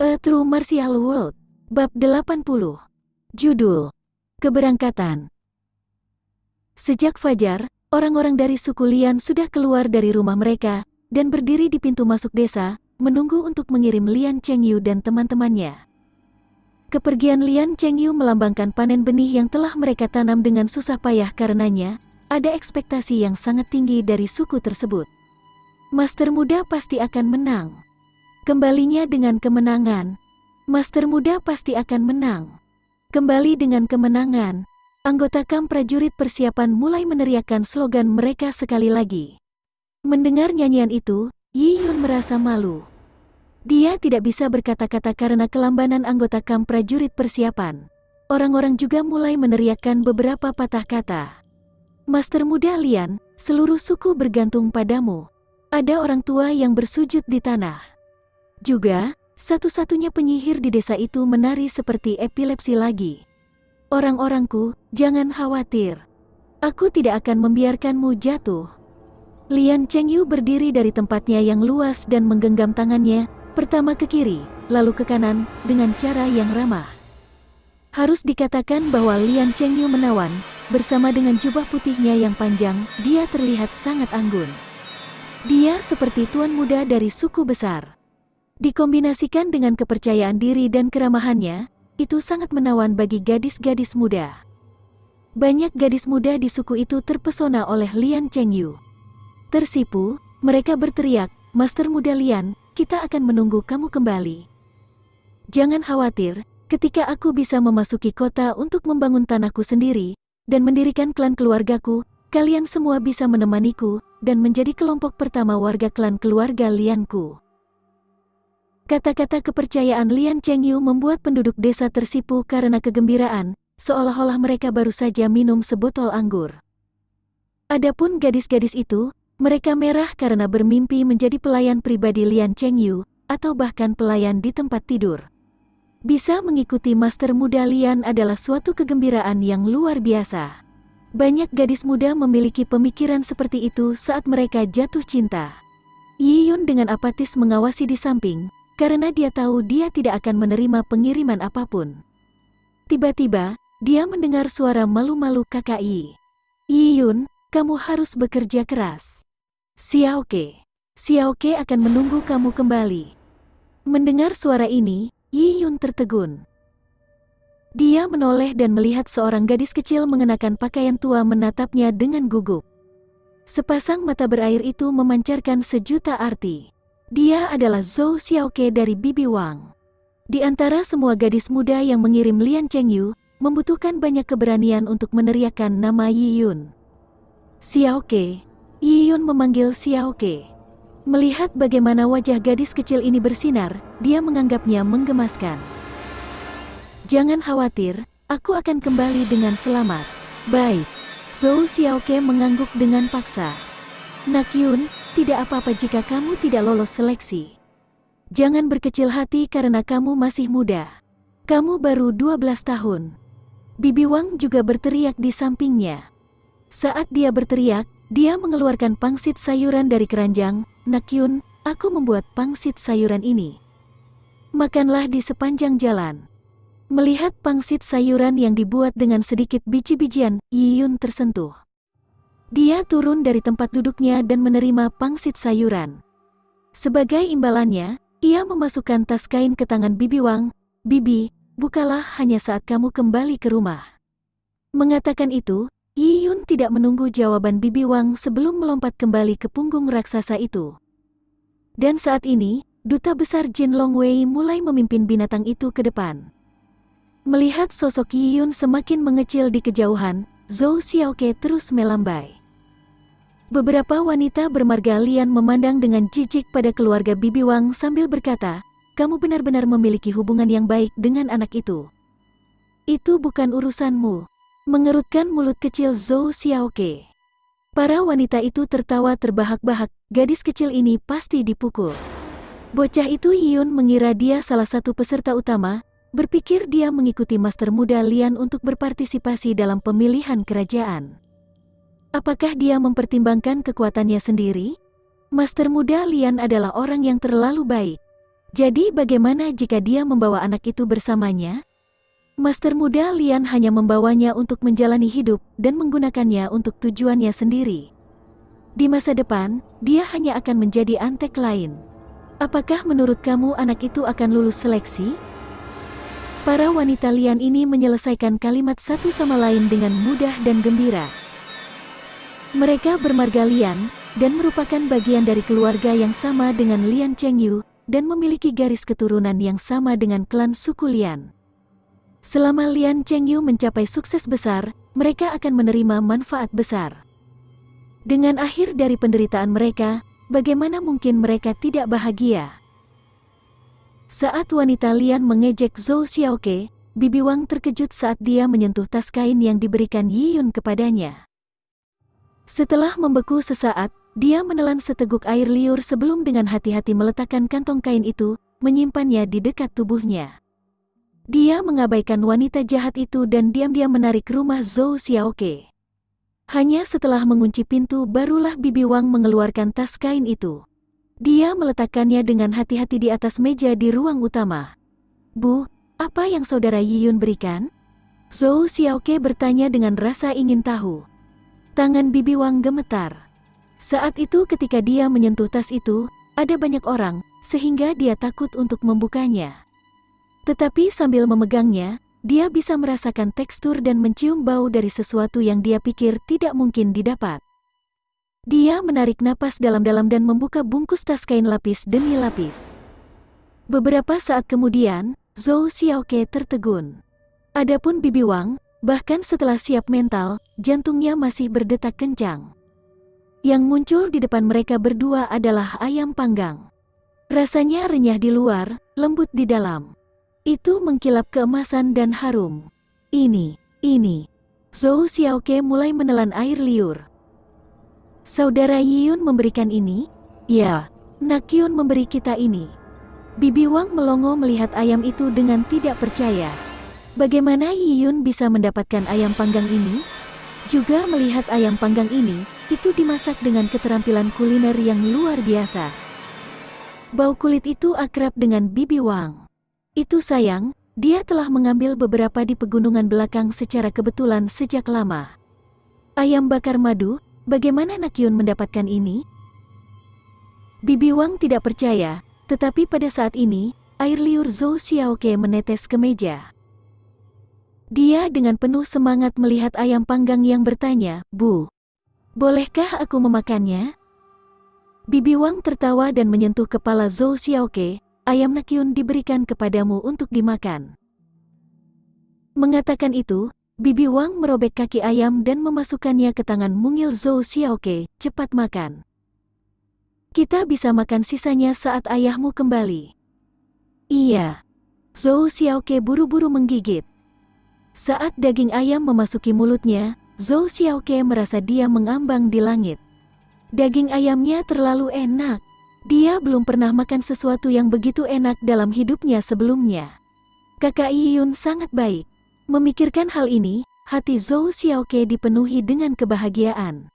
A True Martial World, Bab 80. Judul: Keberangkatan. Sejak fajar, orang-orang dari suku Lian sudah keluar dari rumah mereka, dan berdiri di pintu masuk desa, menunggu untuk mengirim Lian Chengyu dan teman-temannya. Kepergian Lian Chengyu melambangkan panen benih yang telah mereka tanam dengan susah payah karenanya, ada ekspektasi yang sangat tinggi dari suku tersebut. Master muda pasti akan menang. Kembalinya dengan kemenangan. Master muda pasti akan menang. Kembali dengan kemenangan. Anggota kamp prajurit persiapan mulai meneriakkan slogan mereka sekali lagi. Mendengar nyanyian itu, Yi Yun merasa malu. Dia tidak bisa berkata-kata karena kelambanan anggota kamp prajurit persiapan. Orang-orang juga mulai meneriakkan beberapa patah kata. Master muda Lian, seluruh suku bergantung padamu. Ada orang tua yang bersujud di tanah. Juga, satu-satunya penyihir di desa itu menari seperti epilepsi lagi. Orang-orangku, jangan khawatir. Aku tidak akan membiarkanmu jatuh. Lian Chengyu berdiri dari tempatnya yang luas dan menggenggam tangannya, pertama ke kiri, lalu ke kanan, dengan cara yang ramah. Harus dikatakan bahwa Lian Chengyu menawan, bersama dengan jubah putihnya yang panjang, dia terlihat sangat anggun. Dia seperti tuan muda dari suku besar. Dikombinasikan dengan kepercayaan diri dan keramahannya, itu sangat menawan bagi gadis-gadis muda. Banyak gadis muda di suku itu terpesona oleh Lian Chengyu. Tersipu, mereka berteriak, "Master muda Lian, kita akan menunggu kamu kembali. Jangan khawatir, ketika aku bisa memasuki kota untuk membangun tanahku sendiri, dan mendirikan klan keluargaku, kalian semua bisa menemaniku, dan menjadi kelompok pertama warga klan keluarga Lianku." Kata-kata kepercayaan Lian Chengyu membuat penduduk desa tersipu karena kegembiraan, seolah-olah mereka baru saja minum sebotol anggur. Adapun gadis-gadis itu, mereka merah karena bermimpi menjadi pelayan pribadi Lian Chengyu, atau bahkan pelayan di tempat tidur. Bisa mengikuti master muda Lian adalah suatu kegembiraan yang luar biasa. Banyak gadis muda memiliki pemikiran seperti itu saat mereka jatuh cinta. Yi Yun dengan apatis mengawasi di samping, karena dia tahu dia tidak akan menerima pengiriman apapun. Tiba-tiba, dia mendengar suara malu-malu kakak Yi. "Yi Yun, kamu harus bekerja keras. Xiaoke akan menunggu kamu kembali." Mendengar suara ini, Yi Yun tertegun. Dia menoleh dan melihat seorang gadis kecil mengenakan pakaian tua menatapnya dengan gugup. Sepasang mata berair itu memancarkan sejuta arti. Dia adalah Zhou Xiaoke dari Bibi Wang. Di antara semua gadis muda yang mengirim Lian Chengyu, membutuhkan banyak keberanian untuk meneriakkan nama Yi Yun. "Xiaoke." Yi Yun memanggil Xiaoke. Melihat bagaimana wajah gadis kecil ini bersinar, dia menganggapnya menggemaskan. "Jangan khawatir, aku akan kembali dengan selamat." "Baik." Zhou Xiaoke mengangguk dengan paksa. "Nak Yun, tidak apa-apa jika kamu tidak lolos seleksi. Jangan berkecil hati karena kamu masih muda. Kamu baru 12 tahun. Bibi Wang juga berteriak di sampingnya. Saat dia berteriak, dia mengeluarkan pangsit sayuran dari keranjang. "Nak Yun, aku membuat pangsit sayuran ini. Makanlah di sepanjang jalan." Melihat pangsit sayuran yang dibuat dengan sedikit biji-bijian, Yi Yun tersentuh. Dia turun dari tempat duduknya dan menerima pangsit sayuran. Sebagai imbalannya, ia memasukkan tas kain ke tangan Bibi Wang. "Bibi, bukalah hanya saat kamu kembali ke rumah." Mengatakan itu, Yi Yun tidak menunggu jawaban Bibi Wang sebelum melompat kembali ke punggung raksasa itu. Dan saat ini, Duta Besar Jin Longwei mulai memimpin binatang itu ke depan. Melihat sosok Yi Yun semakin mengecil di kejauhan, Zhou Xiaoke terus melambai. Beberapa wanita bermarga Lian memandang dengan jijik pada keluarga Bibi Wang sambil berkata, "Kamu benar-benar memiliki hubungan yang baik dengan anak itu." "Itu bukan urusanmu," mengerutkan mulut kecil Zhou Xiaoke. Para wanita itu tertawa terbahak-bahak, gadis kecil ini pasti dipukul. Bocah itu Yi Yun mengira dia salah satu peserta utama, berpikir dia mengikuti master muda Lian untuk berpartisipasi dalam pemilihan kerajaan. Apakah dia mempertimbangkan kekuatannya sendiri? Master muda Lian adalah orang yang terlalu baik. Jadi bagaimana jika dia membawa anak itu bersamanya? Master muda Lian hanya membawanya untuk menjalani hidup dan menggunakannya untuk tujuannya sendiri. Di masa depan, dia hanya akan menjadi antek lain. Apakah menurut kamu anak itu akan lulus seleksi? Para wanita Lian ini menyelesaikan kalimat satu sama lain dengan mudah dan gembira. Mereka bermarga Lian, dan merupakan bagian dari keluarga yang sama dengan Lian Chengyu, dan memiliki garis keturunan yang sama dengan klan suku Lian. Selama Lian Chengyu mencapai sukses besar, mereka akan menerima manfaat besar. Dengan akhir dari penderitaan mereka, bagaimana mungkin mereka tidak bahagia? Saat wanita Lian mengejek Zhou Xiaoke, Bibi Wang terkejut saat dia menyentuh tas kain yang diberikan Yi Yun kepadanya. Setelah membeku sesaat, dia menelan seteguk air liur sebelum dengan hati-hati meletakkan kantong kain itu, menyimpannya di dekat tubuhnya. Dia mengabaikan wanita jahat itu dan diam-diam menarik rumah Zhou Xiaoke. Hanya setelah mengunci pintu barulah Bibi Wang mengeluarkan tas kain itu. Dia meletakkannya dengan hati-hati di atas meja di ruang utama. "Bu, apa yang saudara Yi Yun berikan?" Zhou Xiaoke bertanya dengan rasa ingin tahu. Tangan Bibi Wang gemetar. Saat itu ketika dia menyentuh tas itu, ada banyak orang, sehingga dia takut untuk membukanya. Tetapi sambil memegangnya, dia bisa merasakan tekstur dan mencium bau dari sesuatu yang dia pikir tidak mungkin didapat. Dia menarik napas dalam-dalam dan membuka bungkus tas kain lapis demi lapis. Beberapa saat kemudian, Zhou Xiaoke tertegun. Adapun Bibi Wang, bahkan setelah siap mental, jantungnya masih berdetak kencang. Yang muncul di depan mereka berdua adalah ayam panggang. Rasanya renyah di luar, lembut di dalam. Itu mengkilap keemasan dan harum. Ini. Zhou Xiaoke mulai menelan air liur. "Saudara Yi Yun memberikan ini?" "Ya, Nak Yun memberi kita ini." Bibi Wang melongo melihat ayam itu dengan tidak percaya. Bagaimana Yi Yun bisa mendapatkan ayam panggang ini? Juga melihat ayam panggang ini, itu dimasak dengan keterampilan kuliner yang luar biasa. Bau kulit itu akrab dengan Bibi Wang. Itu sayang, dia telah mengambil beberapa di pegunungan belakang secara kebetulan sejak lama. Ayam bakar madu, bagaimana Nak Yun mendapatkan ini? Bibi Wang tidak percaya, tetapi pada saat ini, air liur Zhou Xiaoke menetes ke meja. Dia dengan penuh semangat melihat ayam panggang yang bertanya, "Bu, bolehkah aku memakannya?" Bibi Wang tertawa dan menyentuh kepala Zhou Xiaoke. "Ayam Nak Yun diberikan kepadamu untuk dimakan." Mengatakan itu, Bibi Wang merobek kaki ayam dan memasukkannya ke tangan mungil Zhou Xiaoke. "Cepat makan. Kita bisa makan sisanya saat ayahmu kembali." "Iya." Zhou Xiaoke buru-buru menggigit. Saat daging ayam memasuki mulutnya, Zhou Xiaoke merasa dia mengambang di langit. Daging ayamnya terlalu enak. Dia belum pernah makan sesuatu yang begitu enak dalam hidupnya sebelumnya. Kakak Yi Yun sangat baik. Memikirkan hal ini, hati Zhou Xiaoke dipenuhi dengan kebahagiaan.